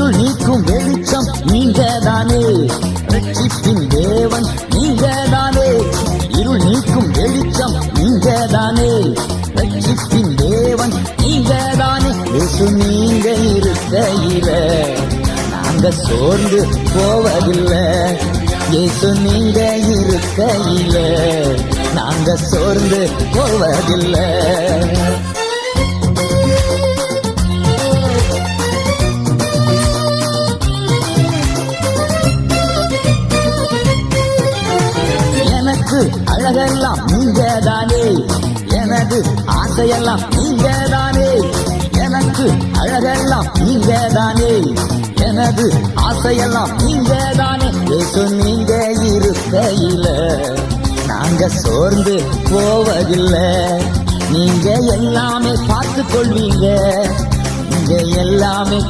இருள் நீக்கும் வெளிச்சம் நீங்க தானே, ரட்சிப்பின் தேவன் நீங்க தானே. இருள் நீக்கும் வெளிச்சம் நீங்க தானே, ரட்சிப்பின் தேவன் நீங்க தானே. இயேசு நீங்க இருக்கையில நாங்க சோர்ந்து போவதில்லை. இயேசு நீங்க இருக்கையில நாங்க சோர்ந்து போவதில்லை. எனக்கு அழகெல்லாம் நீங்க தானே, எனது ஆசையெல்லாம் நீங்க தானே. எனக்கு அழகெல்லாம் நீங்க தானே, எனது ஆசையெல்லாம் நீங்க தானே. இயேசு நீங்க இருக்கையில நாங்க சோர்ந்து போவதில்லை. நீங்க எல்லாமே பார்த்து கொள்வீங்க, நீங்க எல்லாமே